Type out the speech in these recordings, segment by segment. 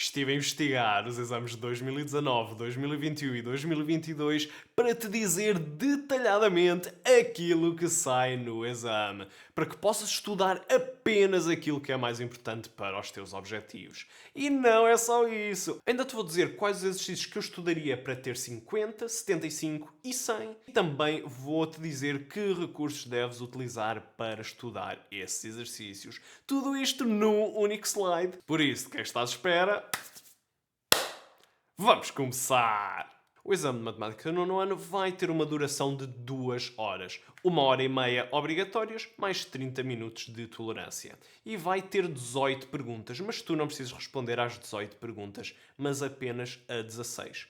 Estive a investigar os exames de 2019, 2021 e 2022 para te dizer detalhadamente aquilo que sai no exame, para que possas estudar apenas aquilo que é mais importante para os teus objetivos. E não é só isso. Ainda te vou dizer quais os exercícios que eu estudaria para ter 50, 75 e 100. E também vou-te dizer que recursos deves utilizar para estudar esses exercícios. Tudo isto num único slide. Por isso, quem está à espera, vamos começar! O exame de matemática no nono ano vai ter uma duração de 2 horas, 1 hora e meia obrigatórias, mais 30 minutos de tolerância. E vai ter 18 perguntas, mas tu não precisas responder às 18 perguntas, mas apenas a 16.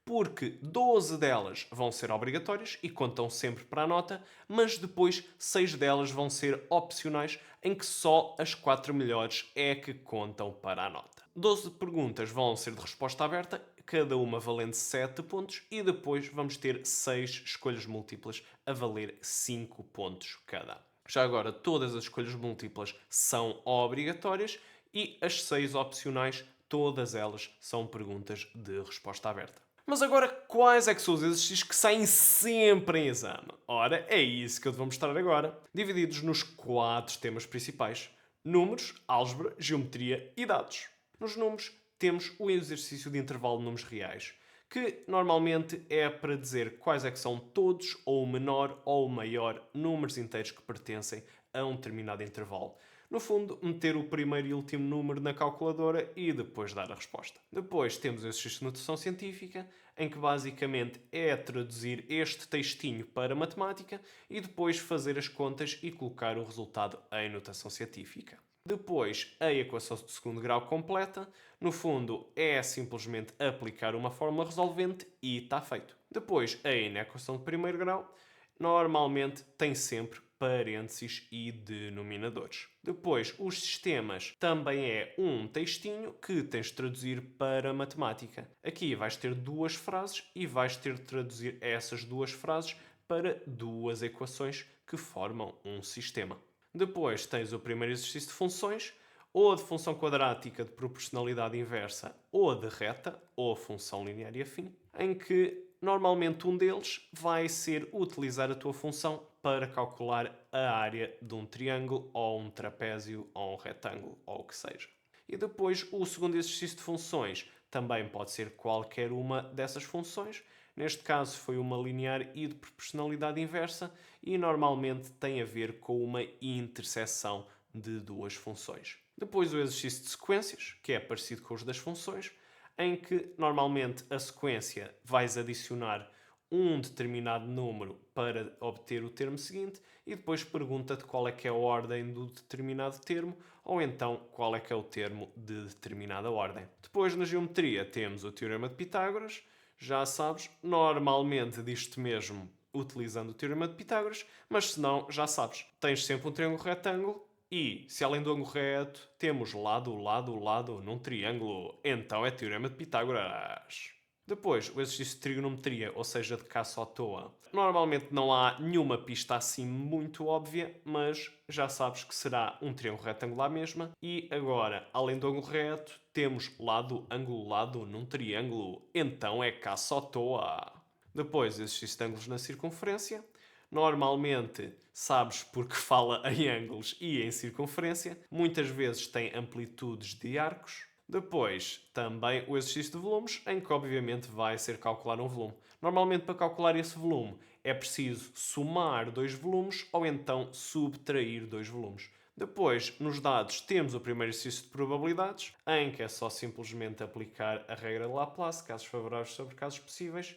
Porque 12 delas vão ser obrigatórias e contam sempre para a nota, mas depois 6 delas vão ser opcionais, em que só as 4 melhores é que contam para a nota. 12 perguntas vão ser de resposta aberta, cada uma valendo 7 pontos, e depois vamos ter 6 escolhas múltiplas a valer 5 pontos cada. Já agora, todas as escolhas múltiplas são obrigatórias e as 6 opcionais, todas elas são perguntas de resposta aberta. Mas agora, quais é que são os exercícios que saem sempre em exame? Ora, é isso que eu te vou mostrar agora, divididos nos 4 temas principais: números, álgebra, geometria e dados. Nos números, temos o exercício de intervalo de números reais, que normalmente é para dizer quais é que são todos ou o menor ou o maior números inteiros que pertencem a um determinado intervalo. No fundo, meter o primeiro e último número na calculadora e depois dar a resposta. Depois temos o exercício de notação científica, em que basicamente é traduzir este textinho para matemática e depois fazer as contas e colocar o resultado em notação científica. Depois, a equação de segundo grau completa. No fundo, é simplesmente aplicar uma fórmula resolvente e está feito. Depois, a inequação de primeiro grau. Normalmente tem sempre parênteses e denominadores. Depois, os sistemas também é um textinho que tens de traduzir para matemática. Aqui vais ter 2 frases e vais ter de traduzir essas 2 frases para 2 equações que formam um sistema. Depois tens o primeiro exercício de funções, ou de função quadrática de proporcionalidade inversa, ou de reta, ou função linear e afim, em que normalmente um deles vai ser utilizar a tua função para calcular a área de um triângulo, ou um trapézio, ou um retângulo, ou o que seja. E depois o segundo exercício de funções também pode ser qualquer uma dessas funções. Neste caso foi uma linear e de proporcionalidade inversa e normalmente tem a ver com uma interseção de 2 funções. Depois o exercício de sequências, que é parecido com os das funções, em que normalmente a sequência vais adicionar um determinado número para obter o termo seguinte e depois pergunta-te qual é que é a ordem do determinado termo ou então qual é que é o termo de determinada ordem. Depois na geometria temos o teorema de Pitágoras, já sabes, normalmente diz-te mesmo utilizando o teorema de Pitágoras, mas se não, já sabes, tens sempre um triângulo retângulo e, se além do ângulo reto, temos lado, lado, lado num triângulo, então é teorema de Pitágoras. Depois, o exercício de trigonometria, ou seja, de caça à toa. Normalmente não há nenhuma pista assim muito óbvia, mas já sabes que será um triângulo retangular mesma. E agora, além do ângulo reto, temos lado, ângulo, lado num triângulo, então é caça à toa. Depois, exercício de ângulos na circunferência. Normalmente sabes porque fala em ângulos e em circunferência. Muitas vezes tem amplitudes de arcos. Depois, também o exercício de volumes, em que obviamente vai ser calcular um volume. Normalmente, para calcular esse volume, é preciso somar 2 volumes ou então subtrair 2 volumes. Depois, nos dados, temos o primeiro exercício de probabilidades, em que é só simplesmente aplicar a regra de Laplace, casos favoráveis sobre casos possíveis,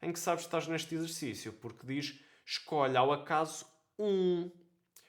em que sabes que estás neste exercício, porque diz escolhe ao acaso um.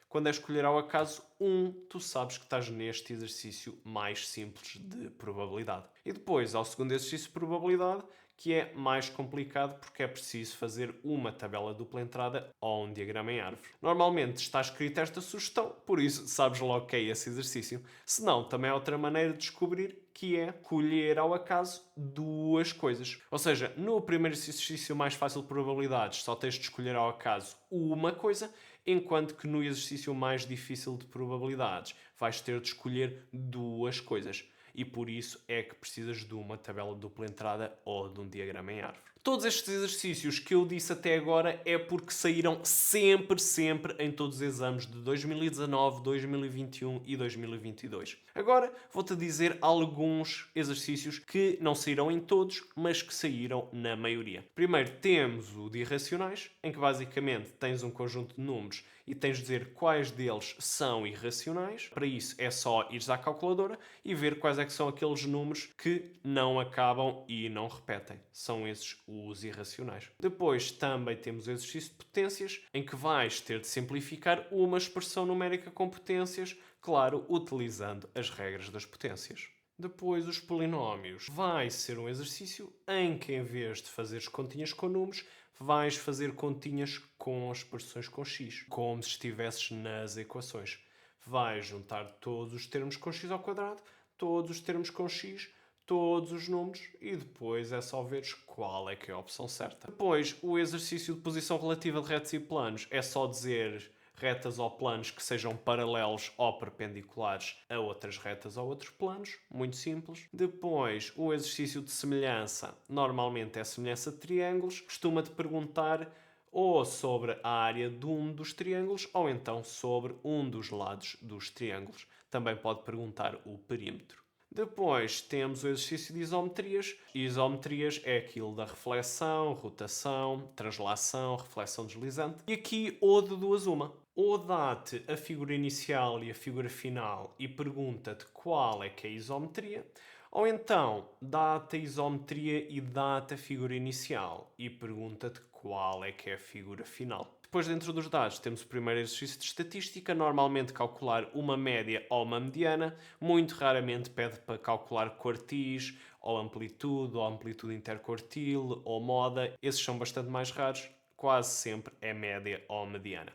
Quando é escolher ao acaso um, tu sabes que estás neste exercício mais simples de probabilidade. E depois, ao segundo exercício de probabilidade, que é mais complicado porque é preciso fazer uma tabela dupla entrada ou um diagrama em árvore. Normalmente está escrita esta sugestão, por isso sabes logo que é esse exercício. Se não, também é outra maneira de descobrir, que é colher ao acaso 2 coisas. Ou seja, no primeiro exercício mais fácil de probabilidades só tens de escolher ao acaso uma coisa, enquanto que no exercício mais difícil de probabilidades vais ter de escolher 2 coisas. e por isso é que precisas de uma tabela de dupla entrada ou de um diagrama em árvore. Todos estes exercícios que eu disse até agora é porque saíram sempre em todos os exames de 2019, 2021 e 2022. Agora vou-te dizer alguns exercícios que não saíram em todos, mas que saíram na maioria. Primeiro temos o de irracionais, em que basicamente tens um conjunto de números e tens de dizer quais deles são irracionais. Para isso é só ires à calculadora e ver quais é que são aqueles números que não acabam e não repetem. São esses os irracionais. Depois também temos o exercício de potências, em que vais ter de simplificar uma expressão numérica com potências, claro, utilizando as regras das potências. Depois, os polinómios. Vai ser um exercício em que, em vez de fazeres continhas com números, vais fazer continhas com expressões com x, como se estivesses nas equações. Vais juntar todos os termos com x ao quadrado, todos os termos com x, todos os números e depois é só veres qual é que é a opção certa. Depois, o exercício de posição relativa de retas e planos é só dizer retas ou planos que sejam paralelos ou perpendiculares a outras retas ou outros planos, muito simples. Depois, o exercício de semelhança, normalmente é semelhança de triângulos, costuma-te perguntar ou sobre a área de um dos triângulos ou então sobre um dos lados dos triângulos. Também pode perguntar o perímetro. Depois temos o exercício de isometrias. Isometrias é aquilo da reflexão, rotação, translação, reflexão deslizante. E aqui ou de duas uma. Ou dá-te a figura inicial e a figura final e pergunta-te qual é que é a isometria, ou então dá-te a isometria e dá-te a figura inicial e pergunta-te qual é que é a figura final. Depois, dentro dos dados, temos o primeiro exercício de estatística, normalmente calcular uma média ou uma mediana, muito raramente pede para calcular quartis, ou amplitude interquartil, ou moda. Esses são bastante mais raros, quase sempre é média ou mediana.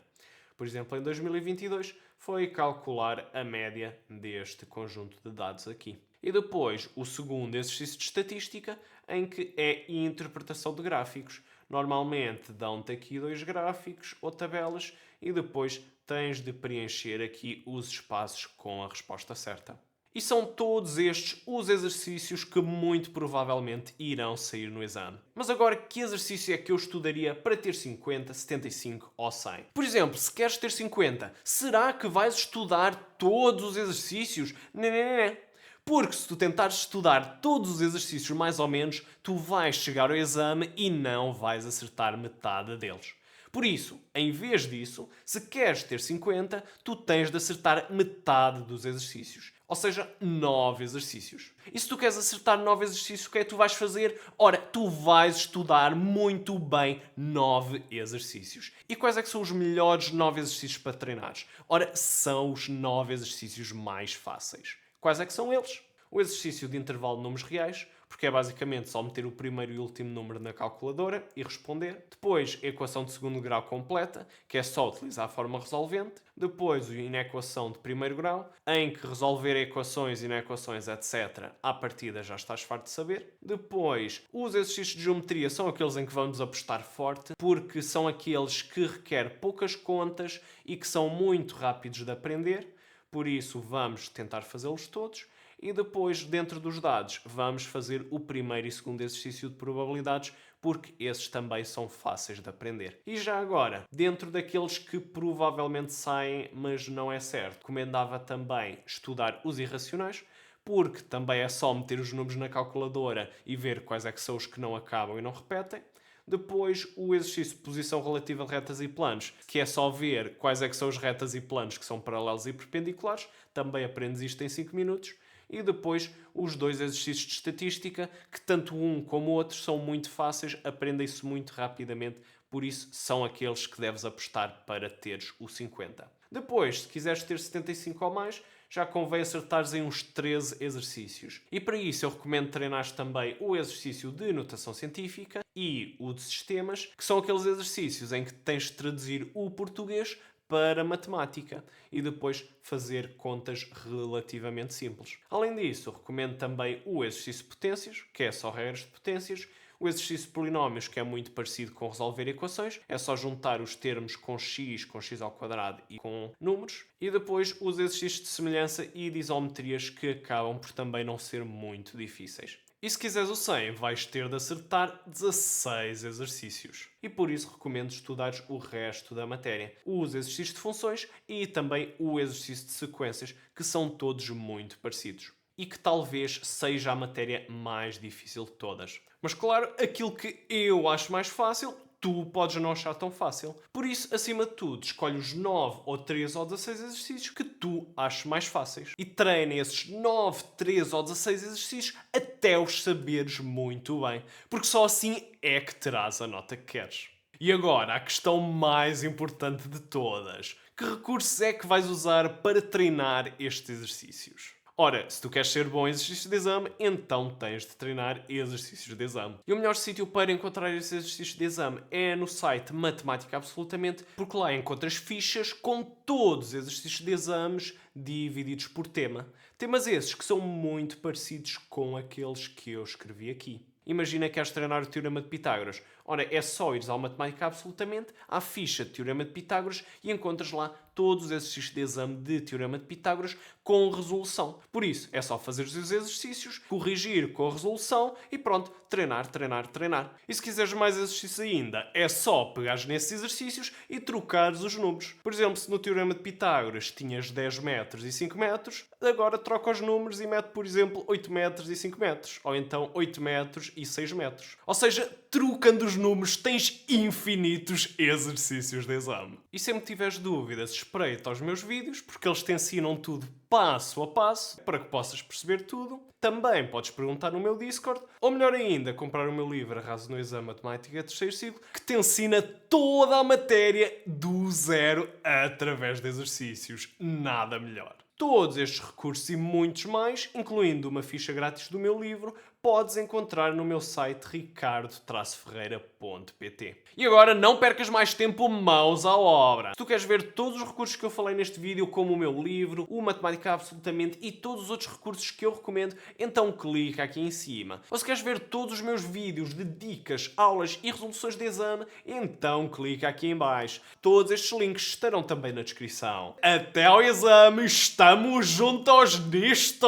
Por exemplo, em 2022 foi calcular a média deste conjunto de dados aqui. E depois, o segundo exercício de estatística, em que é interpretação de gráficos. Normalmente dão-te aqui dois gráficos ou tabelas e depois tens de preencher aqui os espaços com a resposta certa. E são todos estes os exercícios que muito provavelmente irão sair no exame. Mas agora, que exercício é que eu estudaria para ter 50, 75 ou 100? Por exemplo, se queres ter 50, será que vais estudar todos os exercícios? Não. Porque se tu tentares estudar todos os exercícios mais ou menos, tu vais chegar ao exame e não vais acertar metade deles. Por isso, em vez disso, se queres ter 50, tu tens de acertar metade dos exercícios. Ou seja, 9 exercícios. E se tu queres acertar 9 exercícios, o que é que tu vais fazer? Ora, tu vais estudar muito bem 9 exercícios. E quais é que são os melhores 9 exercícios para treinares? Ora, são os 9 exercícios mais fáceis. Quais é que são eles? O exercício de intervalo de números reais, porque é basicamente só meter o primeiro e o último número na calculadora e responder. Depois, a equação de segundo grau completa, que é só utilizar a forma resolvente. Depois, a inequação de primeiro grau, em que resolver equações, inequações, etc., à partida já estás farto de saber. Depois, os exercícios de geometria são aqueles em que vamos apostar forte, porque são aqueles que requerem poucas contas e que são muito rápidos de aprender. Por isso, vamos tentar fazê-los todos. E depois, dentro dos dados, vamos fazer o primeiro e segundo exercício de probabilidades, porque esses também são fáceis de aprender. E já agora, dentro daqueles que provavelmente saem, mas não é certo, recomendava também estudar os irracionais, porque também é só meter os números na calculadora e ver quais é que são os que não acabam e não repetem. Depois, o exercício de posição relativa de retas e planos, que é só ver quais é que são as retas e planos que são paralelos e perpendiculares. Também aprendes isto em 5 minutos. E depois, os dois exercícios de estatística, que tanto um como o outro são muito fáceis, aprendem-se muito rapidamente, por isso são aqueles que deves apostar para teres o 50. Depois, se quiseres ter 75 ou mais, já convém acertares em uns 13 exercícios. E para isso eu recomendo treinares também o exercício de notação científica e o de sistemas, que são aqueles exercícios em que tens de traduzir o português para matemática e depois fazer contas relativamente simples. Além disso, recomendo também o exercício de potências, que é só regras de potências, O exercício de polinómios, que é muito parecido com resolver equações, é só juntar os termos com x ao quadrado e com números. E depois os exercícios de semelhança e de isometrias, que acabam por também não ser muito difíceis. E se quiseres o 100, vais ter de acertar 16 exercícios. E por isso recomendo estudares o resto da matéria. Os exercícios de funções e também o exercício de sequências, que são todos muito parecidos. E que talvez seja a matéria mais difícil de todas. Mas claro, aquilo que eu acho mais fácil, tu podes não achar tão fácil. Por isso, acima de tudo, escolhe os 9 ou 13 ou 16 exercícios que tu achas mais fáceis. E treina esses 9, 13 ou 16 exercícios até os saberes muito bem. Porque só assim é que terás a nota que queres. E agora, a questão mais importante de todas. Que recursos é que vais usar para treinar estes exercícios? Ora, se tu queres ser bom em exercícios de exame, então tens de treinar exercícios de exame. E o melhor sítio para encontrar esses exercícios de exame é no site Matemática Absolutamente, porque lá encontras fichas com todos os exercícios de exames divididos por tema. Temas esses que são muito parecidos com aqueles que eu escrevi aqui. Imagina que queres treinar o Teorema de Pitágoras. Ora, é só ires ao Matemática Absolutamente, à ficha de Teorema de Pitágoras e encontras lá todos os exercícios de exame de Teorema de Pitágoras com resolução. Por isso, é só fazer os exercícios, corrigir com a resolução e pronto, treinar, treinar, treinar. E se quiseres mais exercícios ainda, é só pegares nesses exercícios e trocares os números. Por exemplo, se no Teorema de Pitágoras tinhas 10 metros e 5 metros, agora troca os números e mete, por exemplo, 8 metros e 5 metros. Ou então 8 metros e 6 metros. Ou seja, trocando os números, tens infinitos exercícios de exame. E sempre tiveres dúvidas, espreita aos meus vídeos, porque eles te ensinam tudo passo a passo, para que possas perceber tudo. Também podes perguntar no meu Discord, ou melhor ainda, comprar o meu livro Arraso no Exame Matemática Terceiro Ciclo, que te ensina toda a matéria do zero através de exercícios. Nada melhor. Todos estes recursos e muitos mais, incluindo uma ficha grátis do meu livro, podes encontrar no meu site ricardo-ferreira.pt. E agora não percas mais tempo, mãos à obra! Se tu queres ver todos os recursos que eu falei neste vídeo, como o meu livro, o Matemática Absolutamente e todos os outros recursos que eu recomendo, então clica aqui em cima. Ou se queres ver todos os meus vídeos de dicas, aulas e resoluções de exame, então clica aqui em baixo. Todos estes links estarão também na descrição. Até ao exame, estamos juntos nisto!